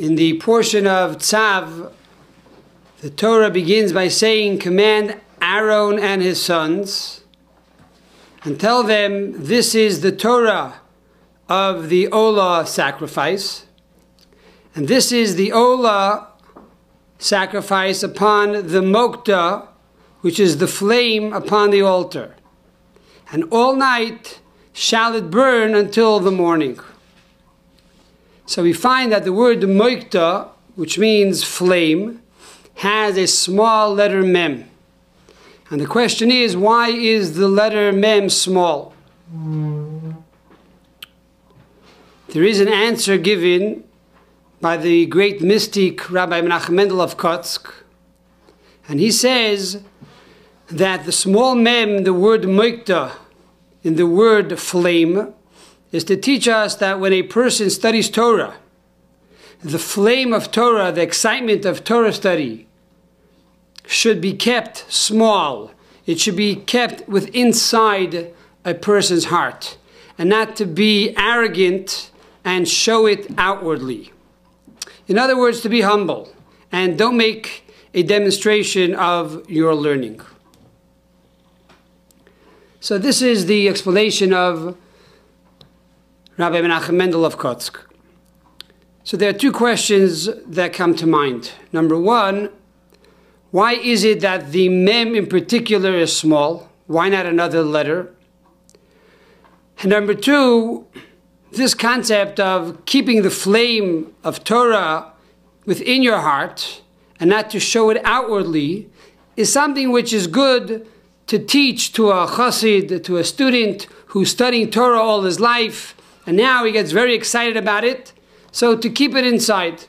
In the portion of Tzav, the Torah begins by saying, command Aaron and his sons and tell them this is the Torah of the Olah sacrifice, and this is the Olah sacrifice upon the Mokta, which is the flame upon the altar, and all night shall it burn until the morning. So we find that the word Mokta, which means flame, has a small letter mem. And the question is, why is the letter mem small? There is an answer given by the great mystic Rabbi Menachem Mendel of Kotsk, and he says that the small mem, the word Mokta, in the word flame, is to teach us that when a person studies Torah, the flame of Torah, the excitement of Torah study, should be kept small. It should be kept inside a person's heart, and not to be arrogant and show it outwardly. In other words, to be humble, and don't make a demonstration of your learning. So this is the explanation of Rabbi Menachem Mendel of Kotsk. So there are two questions that come to mind. Number one, why is it that the mem in particular is small? Why not another letter? And number two, this concept of keeping the flame of Torah within your heart and not to show it outwardly is something which is good to teach to a chassid, to a student who's studying Torah all his life, and now he gets very excited about it, so to keep it inside.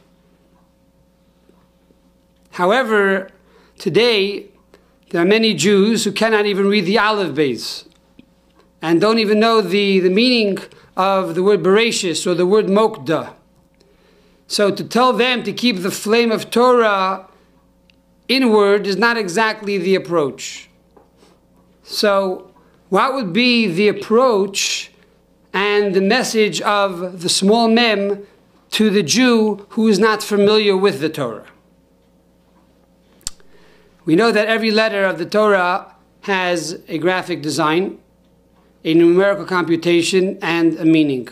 However, today there are many Jews who cannot even read the Aleph Beis and don't even know the meaning of the word Bereshis or the word Mokda. So to tell them to keep the flame of Torah inward is not exactly the approach. So what would be the approach and the message of the small mem to the Jew who is not familiar with the Torah? We know that every letter of the Torah has a graphic design, a numerical computation, and a meaning.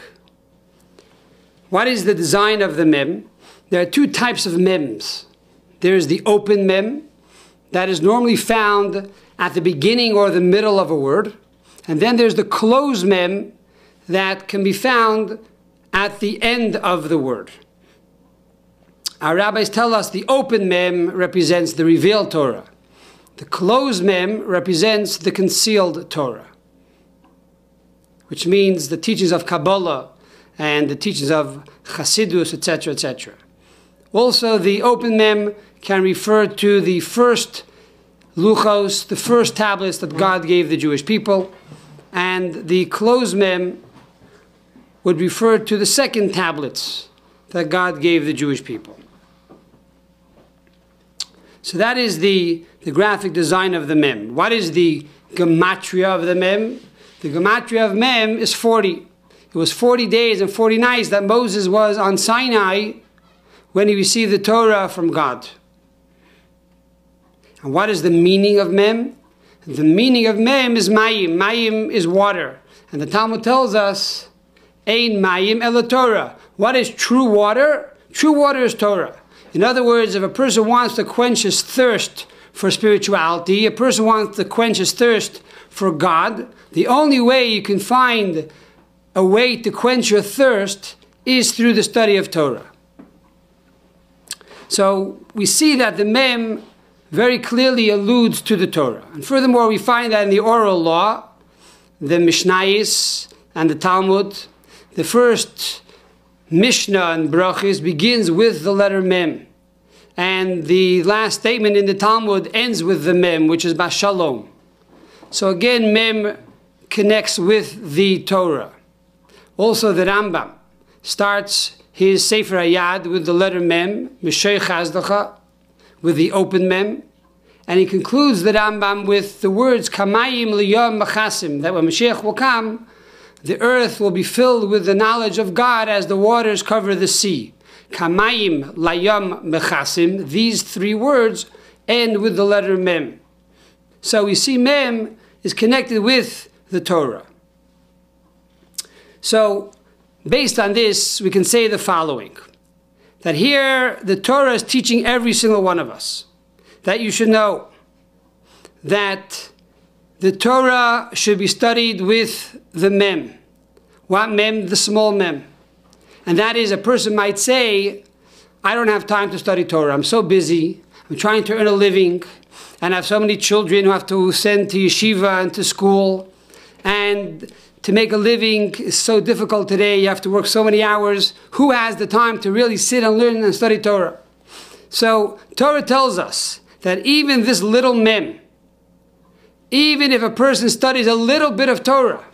What is the design of the mem? There are two types of mems. There is the open mem, that is normally found at the beginning or the middle of a word. And then there's the closed mem that can be found at the end of the word. Our rabbis tell us the open mem represents the revealed Torah. The closed mem represents the concealed Torah, which means the teachings of Kabbalah and the teachings of Chassidus, etc., etc. Also, the open mem can refer to the first luchos, the first tablets that God gave the Jewish people, and the closed mem would refer to the second tablets that God gave the Jewish people. So that is the graphic design of the mem. What is the gematria of the mem? The gematria of mem is 40. It was 40 days and 40 nights that Moses was on Sinai when he received the Torah from God. And what is the meaning of mem? The meaning of mem is mayim. Mayim is water. And the Talmud tells us, ein mayim ela Torah. What is true water? True water is Torah. In other words, if a person wants to quench his thirst for spirituality, a person wants to quench his thirst for God, the only way you can find a way to quench your thirst is through the study of Torah. So we see that the mem very clearly alludes to the Torah. And furthermore, we find that in the oral law, the Mishnayos and the Talmud, the first Mishnah and Brachis begins with the letter mem. And the last statement in the Talmud ends with the mem, which is Bashalom. So again, mem connects with the Torah. Also, the Rambam starts his Sefer Hayad with the letter mem, Mishay Chazdacha, with the open mem, and he concludes the Rambam with the words Kamayim liyom machasim, that when Mashiach will come, the earth will be filled with the knowledge of God as the waters cover the sea. Kamayim layam mechasim. These three words end with the letter mem. So we see mem is connected with the Torah. So based on this, we can say the following. That here, the Torah is teaching every single one of us that you should know that the Torah should be studied with the mem. What mem? The small mem. And that is, a person might say, I don't have time to study Torah. I'm so busy. I'm trying to earn a living. And I have so many children who have to send to yeshiva and to school. And to make a living is so difficult today. You have to work so many hours. Who has the time to really sit and learn and study Torah? So Torah tells us that even this little mem, even if a person studies a little bit of Torah,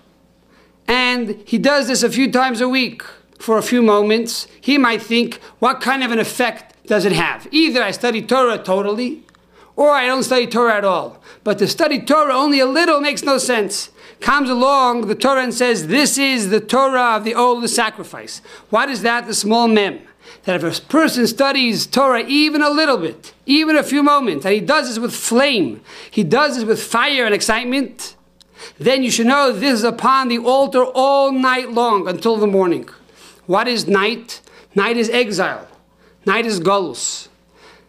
and he does this a few times a week for a few moments, he might think, what kind of an effect does it have? Either I study Torah totally, or I don't study Torah at all. But to study Torah only a little makes no sense. Comes along the Torah and says, this is the Torah of the old sacrifice. What is that? The small mem. That if a person studies Torah even a little bit, even a few moments, and he does this with flame, he does this with fire and excitement, then you should know this is upon the altar all night long until the morning. What is night? Night is exile. Night is Golus.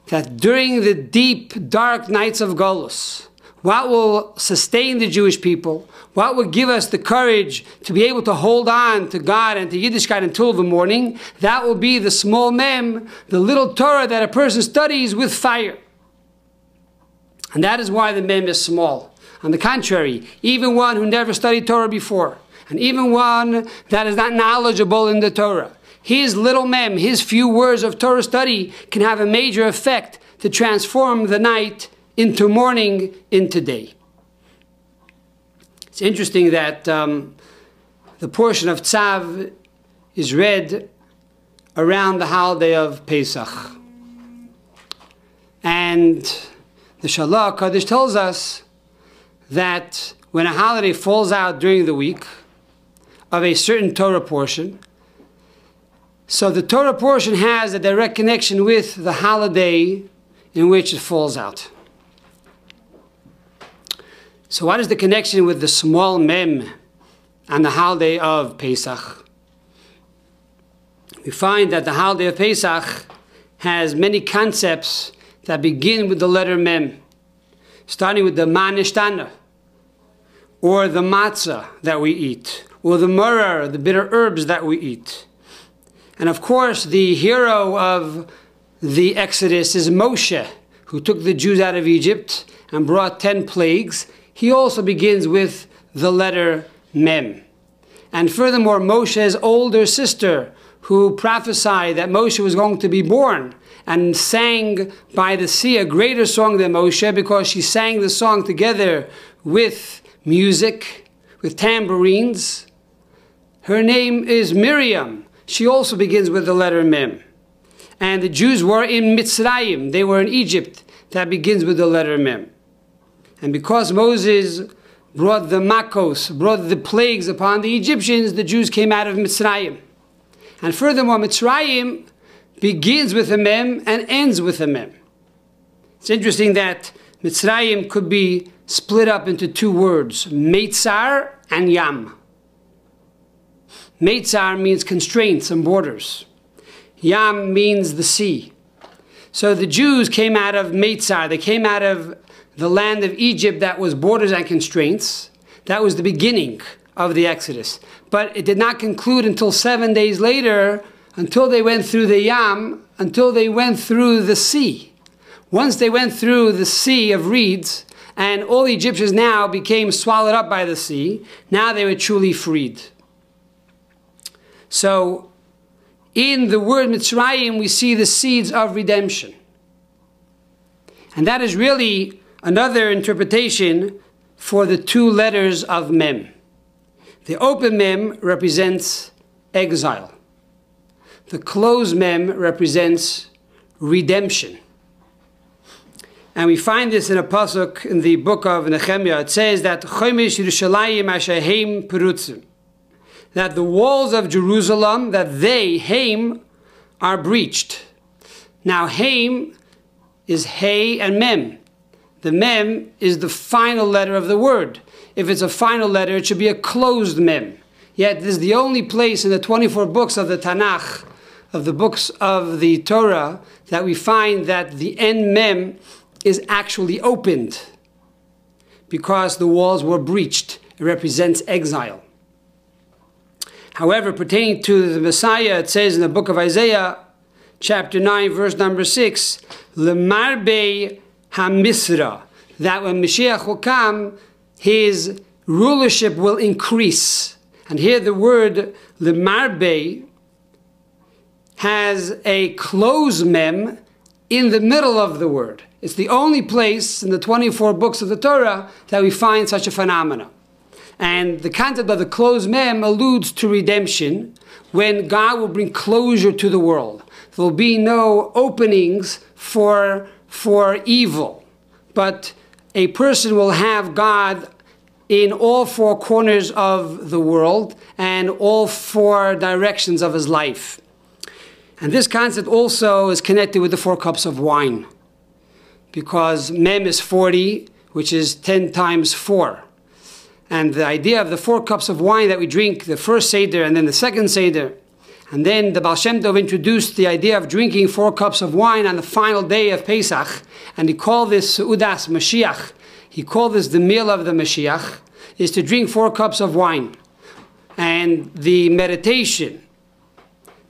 That during the deep, dark nights of Golus, what will sustain the Jewish people, what will give us the courage to be able to hold on to God and to Yiddishkeit until the morning, that will be the small mem, the little Torah that a person studies with fire. And that is why the mem is small. On the contrary, even one who never studied Torah before, and even one that is not knowledgeable in the Torah, his little mem, his few words of Torah study can have a major effect to transform the night into morning, into day. It's interesting that the portion of Tzav is read around the holiday of Pesach. And the Shalah Kaddish tells us that when a holiday falls out during the week of a certain Torah portion, so the Torah portion has a direct connection with the holiday in which it falls out. So what is the connection with the small mem and the holiday of Pesach? We find that the holiday of Pesach has many concepts that begin with the letter mem, starting with the manishtana, or the matzah that we eat, or the maror, the bitter herbs that we eat. And of course, the hero of the Exodus is Moshe, who took the Jews out of Egypt and brought 10 plagues. He also begins with the letter mem. And furthermore, Moshe's older sister, who prophesied that Moshe was going to be born, and sang by the sea a greater song than Moshe, because she sang the song together with music, with tambourines. Her name is Miriam. She also begins with the letter mem. And the Jews were in Mitzrayim. They were in Egypt. That begins with the letter mem. And because Moses brought the makos, brought the plagues upon the Egyptians, the Jews came out of Mitzrayim. And furthermore, Mitzrayim begins with a mem and ends with a mem. It's interesting that Mitzrayim could be split up into two words, Meitzar and Yam. Meitzar means constraints and borders. Yam means the sea. So the Jews came out of Meitzar. They came out of the land of Egypt that was borders and constraints. That was the beginning of the Exodus. But it did not conclude until 7 days later, until they went through the Yam, until they went through the sea. Once they went through the sea of reeds, and all the Egyptians now became swallowed up by the sea, now they were truly freed. So, in the word Mitzrayim, we see the seeds of redemption. And that is really another interpretation for the two letters of Mem. The open Mem represents exile. The closed Mem represents redemption. And we find this in a pasuk in the book of Nehemiah. It says that Chomish Yerushalayim asher heim perutzim, that the walls of Jerusalem, that they, Haim, are breached. Now, Haim is Hey and Mem. The Mem is the final letter of the word. If it's a final letter, it should be a closed Mem. Yet this is the only place in the 24 books of the Tanakh, of the books of the Torah, that we find that the end Mem is actually opened because the walls were breached. It represents exile. However, pertaining to the Messiah, it says in the book of Isaiah, chapter 9, verse number 6, L'marbe hamisra, that when Mashiach will come, his rulership will increase. And here the word L'marbe has a closed mem in the middle of the word. It's the only place in the 24 books of the Torah that we find such a phenomenon. And the concept of the closed mem alludes to redemption, when God will bring closure to the world. There will be no openings for evil, but a person will have God in all four corners of the world and all four directions of his life. And this concept also is connected with the 4 cups of wine, because Mem is 40, which is 10 times 4. And the idea of the 4 cups of wine that we drink, the first Seder and then the second Seder, and then the Baal Shem Tov introduced the idea of drinking 4 cups of wine on the final day of Pesach, and he called this Seudas Mashiach. He called this the meal of the Mashiach, is to drink 4 cups of wine. And the meditation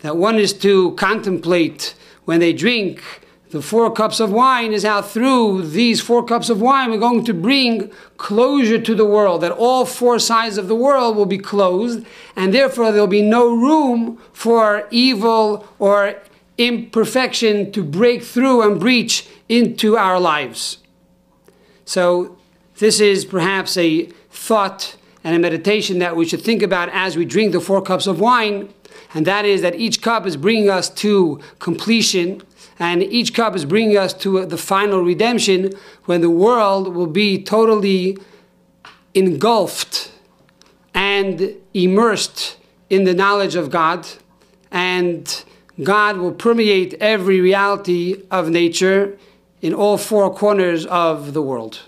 that one is to contemplate when they drink the 4 cups of wine is how through these 4 cups of wine we're going to bring closure to the world, that all 4 sides of the world will be closed, and therefore there will be no room for evil or imperfection to break through and breach into our lives. So this is perhaps a thought and a meditation that we should think about as we drink the 4 cups of wine, and that is that each cup is bringing us to completion, and each cup is bringing us to the final redemption, when the world will be totally engulfed and immersed in the knowledge of God, and God will permeate every reality of nature in all 4 corners of the world.